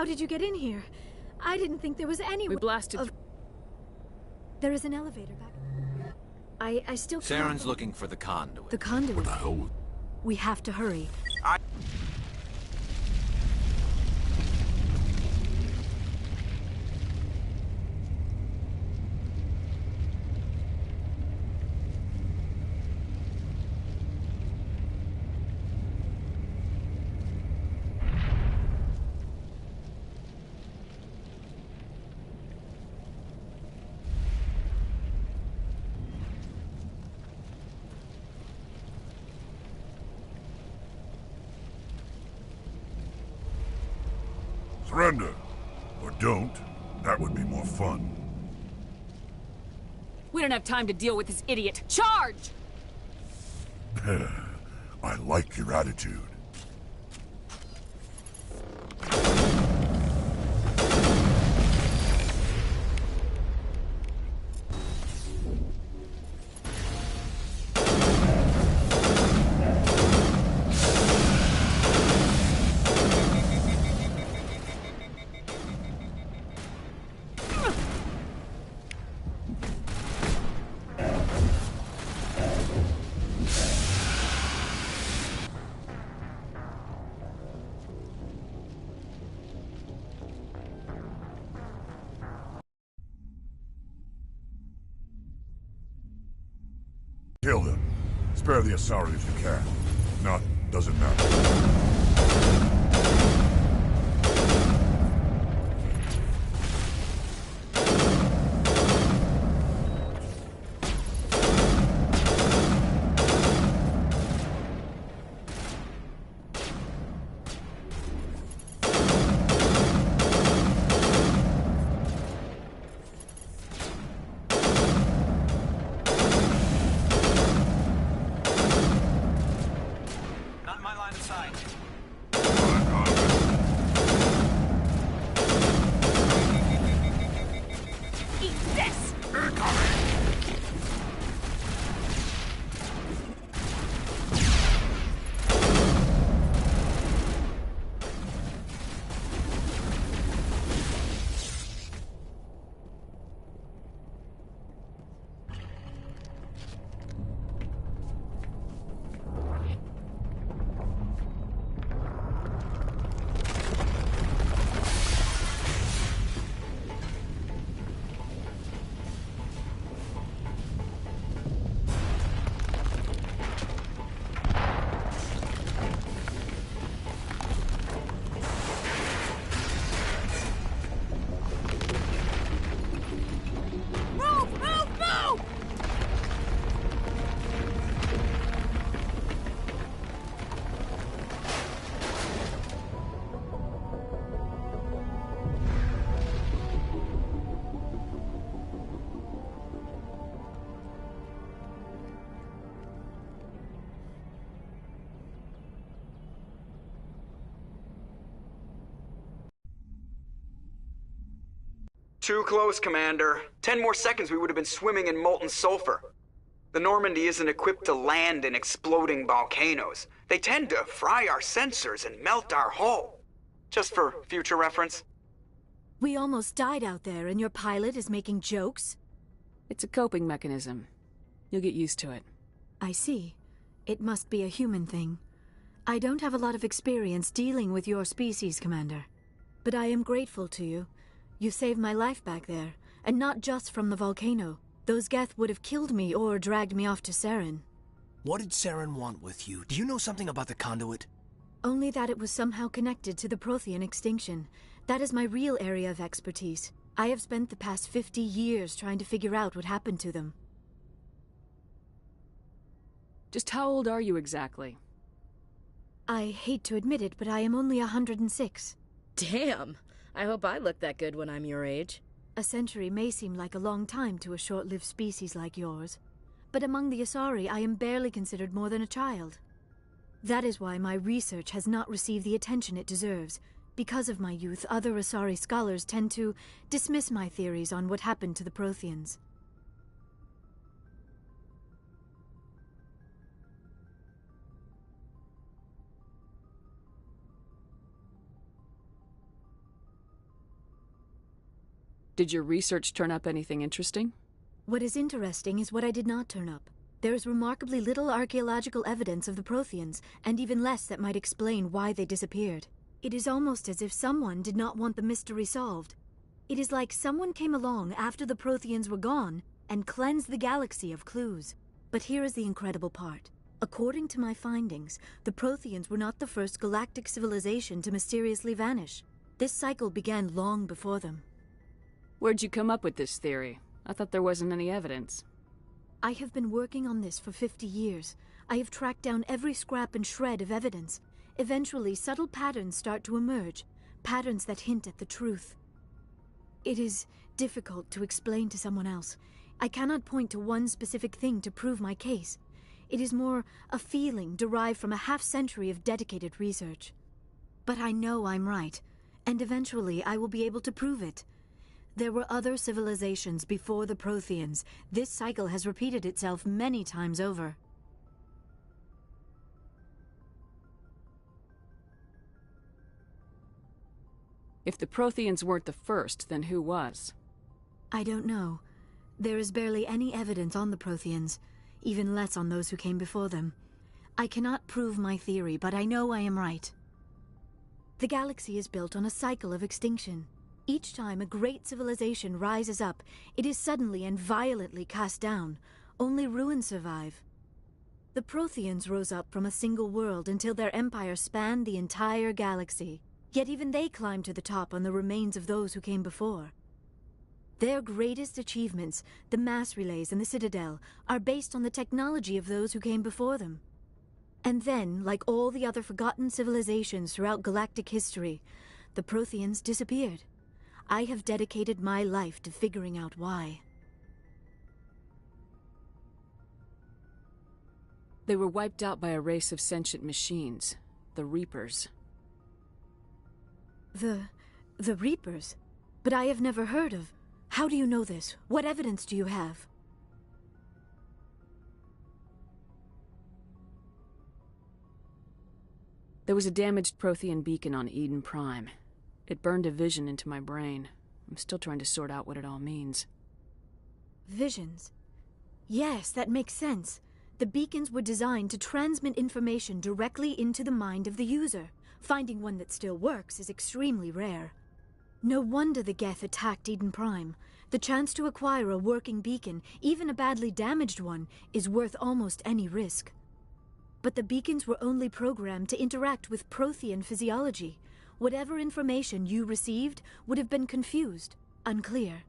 How did you get in here? I didn't think there was any way. We blasted. There is an elevator back. I still can't. Saren's looking for the conduit. The conduit? What the hell? We have to hurry. Surrender. Or don't. That would be more fun. We don't have time to deal with this idiot. Charge! I like your attitude. Kill him. Spare the Asari if you can. Not, doesn't matter. Too close, Commander. 10 more seconds we would have been swimming in molten sulfur. The Normandy isn't equipped to land in exploding volcanoes. They tend to fry our sensors and melt our hull. Just for future reference. We almost died out there, and your pilot is making jokes? It's a coping mechanism. You'll get used to it. I see. It must be a human thing. I don't have a lot of experience dealing with your species, Commander. But I am grateful to you. You saved my life back there, and not just from the volcano. Those Geth would have killed me or dragged me off to Saren. What did Saren want with you? Do you know something about the conduit? Only that it was somehow connected to the Prothean extinction. That is my real area of expertise. I have spent the past 50 years trying to figure out what happened to them. Just how old are you exactly? I hate to admit it, but I am only 106. Damn! I hope I look that good when I'm your age. A century may seem like a long time to a short-lived species like yours. But among the Asari, I am barely considered more than a child. That is why my research has not received the attention it deserves. Because of my youth, other Asari scholars tend to dismiss my theories on what happened to the Protheans. Did your research turn up anything interesting? What is interesting is what I did not turn up. There is remarkably little archaeological evidence of the Protheans, and even less that might explain why they disappeared. It is almost as if someone did not want the mystery solved. It is like someone came along after the Protheans were gone and cleansed the galaxy of clues. But here is the incredible part. According to my findings, the Protheans were not the first galactic civilization to mysteriously vanish. This cycle began long before them. Where'd you come up with this theory? I thought there wasn't any evidence. I have been working on this for 50 years. I have tracked down every scrap and shred of evidence. Eventually, subtle patterns start to emerge, patterns that hint at the truth. It is difficult to explain to someone else. I cannot point to one specific thing to prove my case. It is more a feeling derived from a half-century of dedicated research. But I know I'm right, and eventually I will be able to prove it. There were other civilizations before the Protheans. This cycle has repeated itself many times over. If the Protheans weren't the first, then who was? I don't know. There is barely any evidence on the Protheans, even less on those who came before them. I cannot prove my theory, but I know I am right. The galaxy is built on a cycle of extinction. Each time a great civilization rises up, it is suddenly and violently cast down. Only ruins survive. The Protheans rose up from a single world until their empire spanned the entire galaxy. Yet even they climbed to the top on the remains of those who came before. Their greatest achievements, the mass relays and the Citadel, are based on the technology of those who came before them. And then, like all the other forgotten civilizations throughout galactic history, the Protheans disappeared. I have dedicated my life to figuring out why. They were wiped out by a race of sentient machines, the Reapers. The Reapers? But I have never heard of... How do you know this? What evidence do you have? There was a damaged Prothean beacon on Eden Prime. It burned a vision into my brain. I'm still trying to sort out what it all means. Visions? Yes, that makes sense. The beacons were designed to transmit information directly into the mind of the user. Finding one that still works is extremely rare. No wonder the Geth attacked Eden Prime. The chance to acquire a working beacon, even a badly damaged one, is worth almost any risk. But the beacons were only programmed to interact with Prothean physiology. Whatever information you received would have been confused, unclear.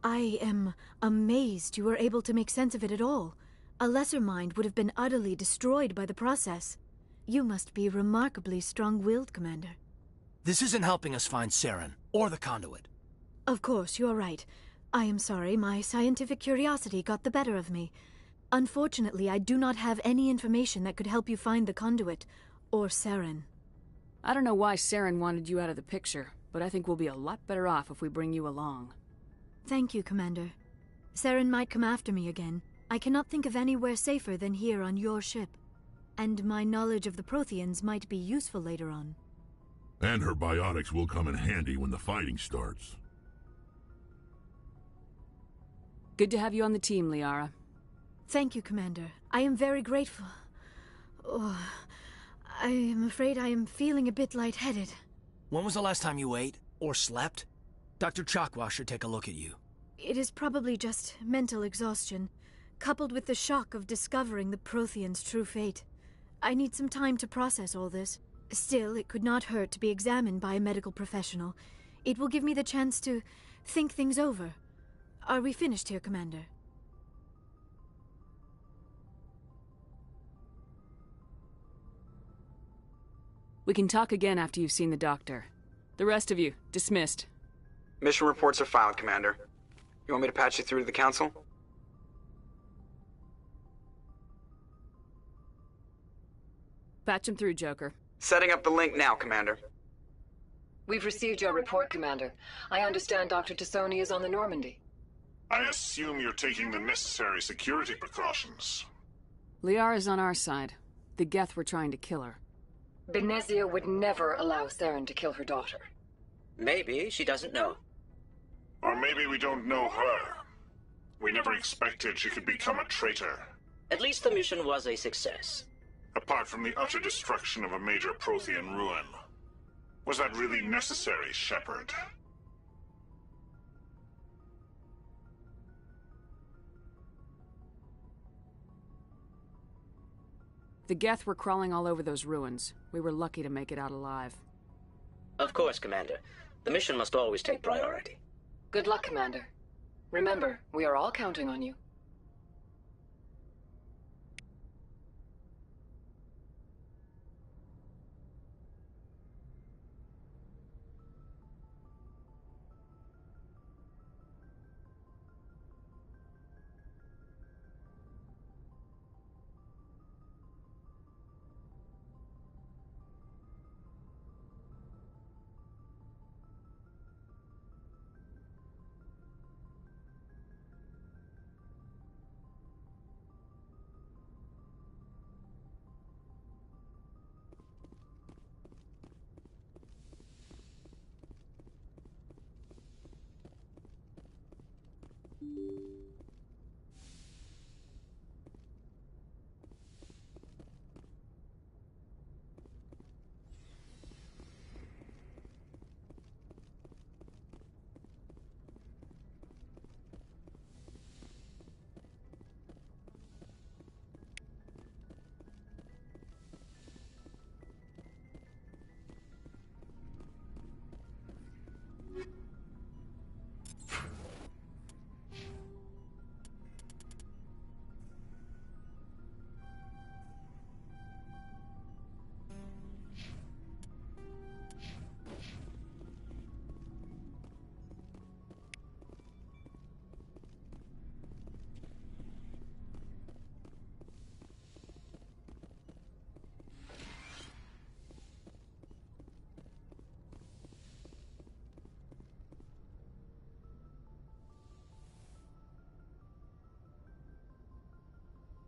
I am amazed you were able to make sense of it at all. A lesser mind would have been utterly destroyed by the process. You must be remarkably strong-willed, Commander. This isn't helping us find Saren, or the conduit. Of course, you are right. I am sorry, my scientific curiosity got the better of me. Unfortunately, I do not have any information that could help you find the conduit, or Saren. I don't know why Saren wanted you out of the picture, but I think we'll be a lot better off if we bring you along. Thank you, Commander. Saren might come after me again. I cannot think of anywhere safer than here on your ship. And my knowledge of the Protheans might be useful later on. And her biotics will come in handy when the fighting starts. Good to have you on the team, Liara. Thank you, Commander. I am very grateful. Oh, I am afraid I am feeling a bit lightheaded. When was the last time you ate, or slept? Dr. Chakwa should take a look at you. It is probably just mental exhaustion, coupled with the shock of discovering the Protheans' true fate. I need some time to process all this. Still, it could not hurt to be examined by a medical professional. It will give me the chance to think things over. Are we finished here, Commander? We can talk again after you've seen the doctor. The rest of you, dismissed. Mission reports are filed, Commander. You want me to patch you through to the Council? Patch him through, Joker. Setting up the link now, Commander. We've received your report, Commander. I understand Dr. Tassoni is on the Normandy. I assume you're taking the necessary security precautions. Liara's on our side. The Geth were trying to kill her. Benezia would never allow Saren to kill her daughter. Maybe she doesn't know. Or maybe we don't know her. We never expected she could become a traitor. At least the mission was a success. Apart from the utter destruction of a major Prothean ruin. Was that really necessary, Shepard? The Geth were crawling all over those ruins. We were lucky to make it out alive. Of course, Commander. The mission must always take priority. Good luck, Commander. Remember, we are all counting on you.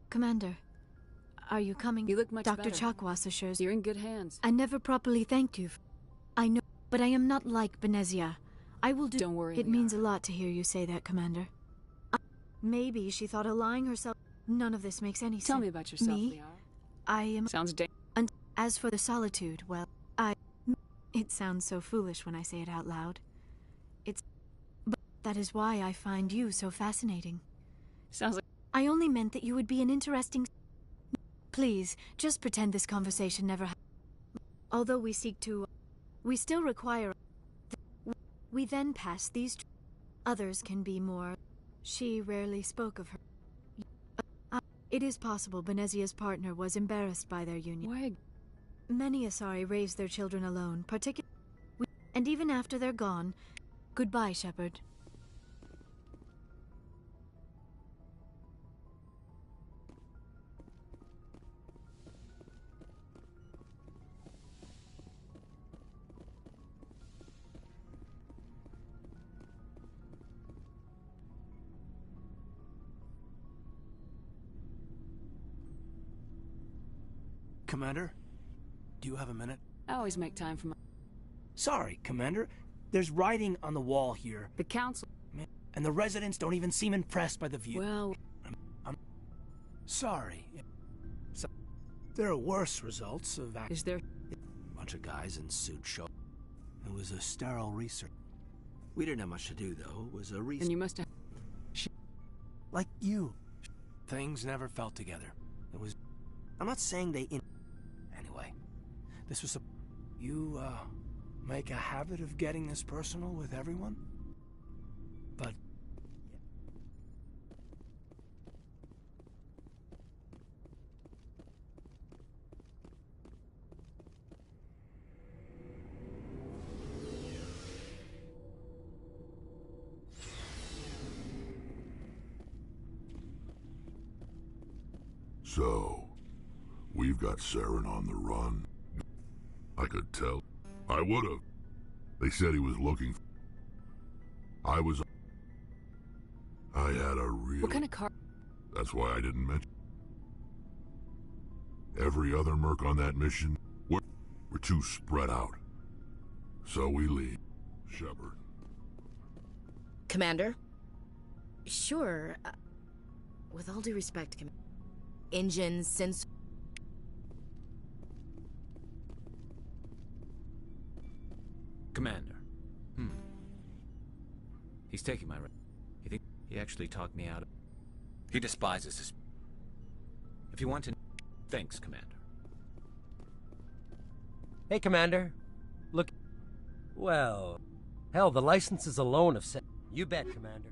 Commander, are you coming? You look much Dr. better. Chakwas assures You're in good hands. I never properly thanked you. I know, but I am not like Benezia. I will do. Don't worry. It means a lot to hear you say that, Commander. Maybe she thought of lying herself. None of this makes any sense. Tell me about yourself, Me? Liara. I am. Sounds And as for the solitude, well, It sounds so foolish when I say it out loud. But that is why I find you so fascinating. Sounds like... I only meant that you would be an interesting... Please, just pretend this conversation never happened. Although we seek to... We still require... We then pass these... Others can be more... She rarely spoke of her. It is possible Benezia's partner was embarrassed by their union. Why? Many Asari raise their children alone, particularly... And even after they're gone... Goodbye, Shepard. Commander? Do you have a minute? I always make time for my... Sorry, Commander. There's writing on the wall here. The council... And the residents don't even seem impressed by the view. Well... I'm sorry. So, there are worse results of... Is there... A bunch of guys in suits show... It was a sterile research. We didn't have much to do, though. It was a research... And you must have... Like you. Things never felt together. It was... I'm not saying they... Anyway, this was a... You, make a habit of getting this personal with everyone? But... So, we've got Saren on the run. I could tell. I would've. They said he was looking. I had a real... What kind of car... That's why I didn't mention. Every other merc on that mission, we're too spread out. So we leave. Shepard. Commander? Sure. With all due respect, engines, sensors... Commander. He's taking my... You think he actually talked me out of... He despises his... If you want to... Thanks, Commander. Hey, Commander. Look... Well... Hell, the licenses alone have said... You bet, Commander.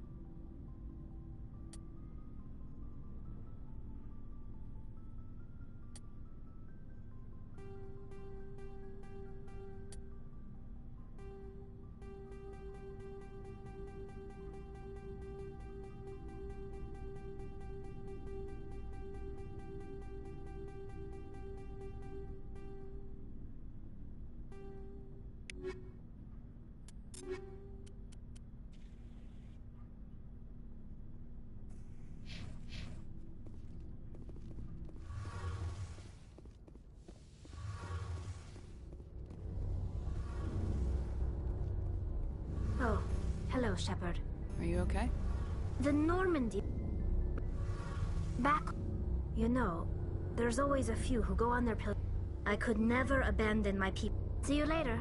Oh, hello, Shepard. Are you okay? The Normandy... Back... You know, there's always a few who go on their pill... I could never abandon my people. See you later.